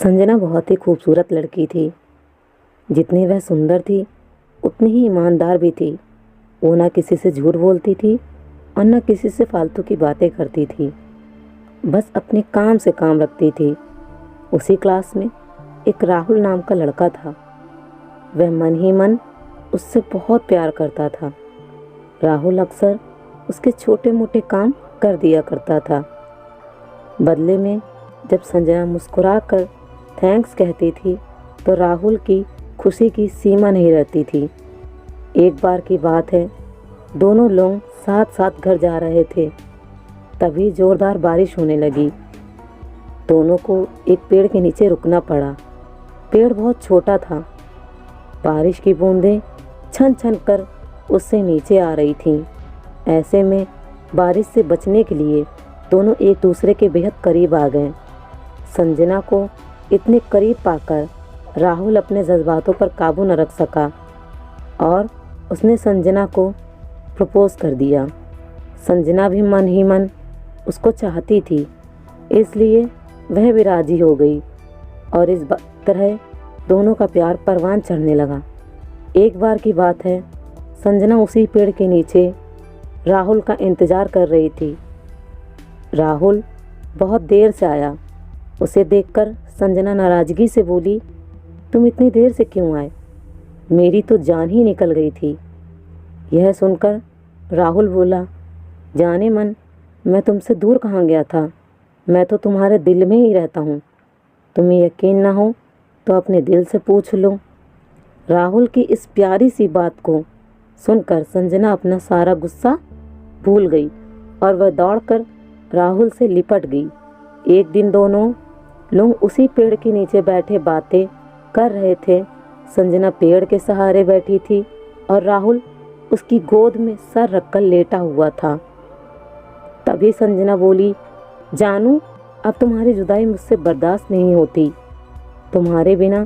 संजना बहुत ही खूबसूरत लड़की थी। जितनी वह सुंदर थी उतनी ही ईमानदार भी थी। वो ना किसी से झूठ बोलती थी और न किसी से फालतू की बातें करती थी। बस अपने काम से काम रखती थी। उसी क्लास में एक राहुल नाम का लड़का था। वह मन ही मन उससे बहुत प्यार करता था। राहुल अक्सर उसके छोटे मोटे काम कर दिया करता था। बदले में जब संजना मुस्कुराकर थैंक्स कहती थी तो राहुल की खुशी की सीमा नहीं रहती थी। एक बार की बात है, दोनों लोग साथ साथ घर जा रहे थे। तभी जोरदार बारिश होने लगी। दोनों को एक पेड़ के नीचे रुकना पड़ा। पेड़ बहुत छोटा था। बारिश की बूंदें छन छन कर उससे नीचे आ रही थीं। ऐसे में बारिश से बचने के लिए दोनों एक दूसरे के बेहद करीब आ गए। संजना को इतने करीब पाकर राहुल अपने जज्बातों पर काबू न रख सका और उसने संजना को प्रपोज कर दिया। संजना भी मन ही मन उसको चाहती थी, इसलिए वह भी राजी हो गई और इस तरह दोनों का प्यार परवान चढ़ने लगा। एक बार की बात है, संजना उसी पेड़ के नीचे राहुल का इंतज़ार कर रही थी। राहुल बहुत देर से आया। उसे देखकर संजना नाराज़गी से बोली, तुम इतनी देर से क्यों आए? मेरी तो जान ही निकल गई थी। यह सुनकर राहुल बोला, जाने मन, मैं तुमसे दूर कहाँ गया था? मैं तो तुम्हारे दिल में ही रहता हूँ। तुम्हें यकीन ना हो तो अपने दिल से पूछ लो। राहुल की इस प्यारी सी बात को सुनकर संजना अपना सारा गुस्सा भूल गई और वह दौड़कर राहुल से लिपट गई। एक दिन दोनों लोग उसी पेड़ के नीचे बैठे बातें कर रहे थे। संजना पेड़ के सहारे बैठी थी और राहुल उसकी गोद में सर रखकर लेटा हुआ था। तभी संजना बोली, जानू, अब तुम्हारी जुदाई मुझसे बर्दाश्त नहीं होती। तुम्हारे बिना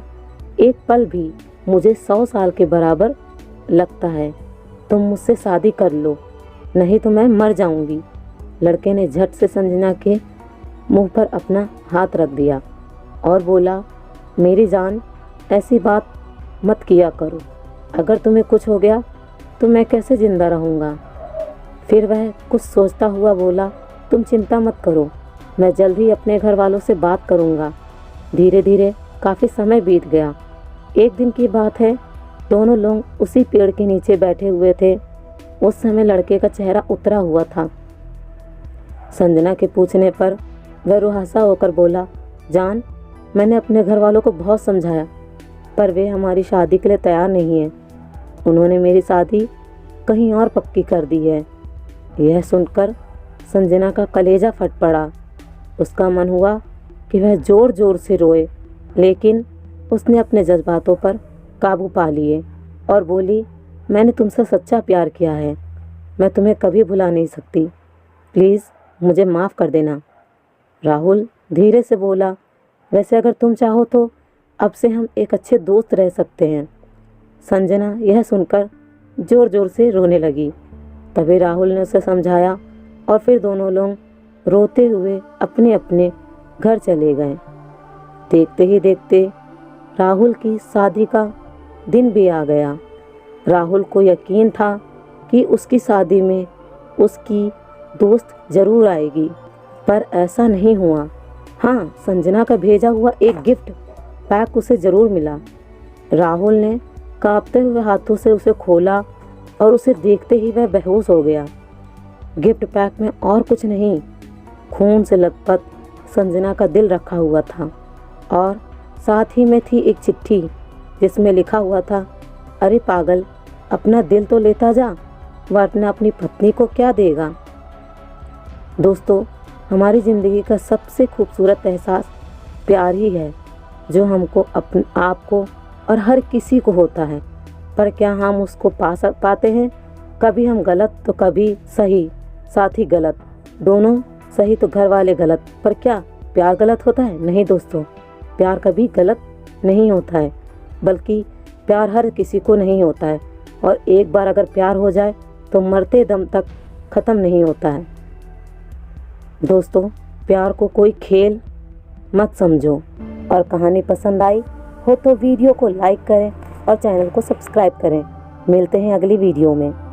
एक पल भी मुझे 100 साल के बराबर लगता है। तुम मुझसे शादी कर लो, नहीं तो मैं मर जाऊंगी। लड़के ने झट से संजना के मुंह पर अपना हाथ रख दिया और बोला, मेरी जान, ऐसी बात मत किया करो। अगर तुम्हें कुछ हो गया तो मैं कैसे जिंदा रहूँगा? फिर वह कुछ सोचता हुआ बोला, तुम चिंता मत करो, मैं जल्द ही अपने घर वालों से बात करूँगा। धीरे धीरे काफ़ी समय बीत गया। एक दिन की बात है, दोनों लोग उसी पेड़ के नीचे बैठे हुए थे। उस समय लड़के का चेहरा उतरा हुआ था। संजना के पूछने पर वह रुहासा होकर बोला, जान, मैंने अपने घर वालों को बहुत समझाया पर वे हमारी शादी के लिए तैयार नहीं हैं। उन्होंने मेरी शादी कहीं और पक्की कर दी है। यह सुनकर संजना का कलेजा फट पड़ा। उसका मन हुआ कि वह ज़ोर ज़ोर से रोए, लेकिन उसने अपने जज्बातों पर काबू पा लिए और बोली, मैंने तुमसे सच्चा प्यार किया है। मैं तुम्हें कभी भुला नहीं सकती। प्लीज़ मुझे माफ़ कर देना। राहुल धीरे से बोला, वैसे अगर तुम चाहो तो अब से हम एक अच्छे दोस्त रह सकते हैं। संजना यह सुनकर ज़ोर ज़ोर से रोने लगी। तभी राहुल ने उसे समझाया और फिर दोनों लोग रोते हुए अपने अपने घर चले गए। देखते ही देखते राहुल की शादी का दिन भी आ गया। राहुल को यकीन था कि उसकी शादी में उसकी दोस्त ज़रूर आएगी, पर ऐसा नहीं हुआ। हाँ, संजना का भेजा हुआ एक गिफ्ट पैक उसे ज़रूर मिला। राहुल ने कांपते हुए हाथों से उसे खोला और उसे देखते ही वह बेहोश हो गया। गिफ्ट पैक में और कुछ नहीं, खून से लथपथ संजना का दिल रखा हुआ था और साथ ही में थी एक चिट्ठी जिसमें लिखा हुआ था, अरे पागल, अपना दिल तो लेता जा, वरना अपनी पत्नी को क्या देगा। दोस्तों, हमारी ज़िंदगी का सबसे खूबसूरत एहसास प्यार ही है, जो हमको अपने आप को और हर किसी को होता है। पर क्या हम उसको पाते हैं? कभी हम गलत तो कभी सही, साथ ही गलत। दोनों सही तो घर वाले गलत। पर क्या प्यार गलत होता है? नहीं दोस्तों, प्यार कभी गलत नहीं होता है, बल्कि प्यार हर किसी को नहीं होता है। और एक बार अगर प्यार हो जाए तो मरते दम तक ख़त्म नहीं होता है। दोस्तों, प्यार को कोई खेल मत समझो। और कहानी पसंद आई हो तो वीडियो को लाइक करें और चैनल को सब्सक्राइब करें। मिलते हैं अगली वीडियो में।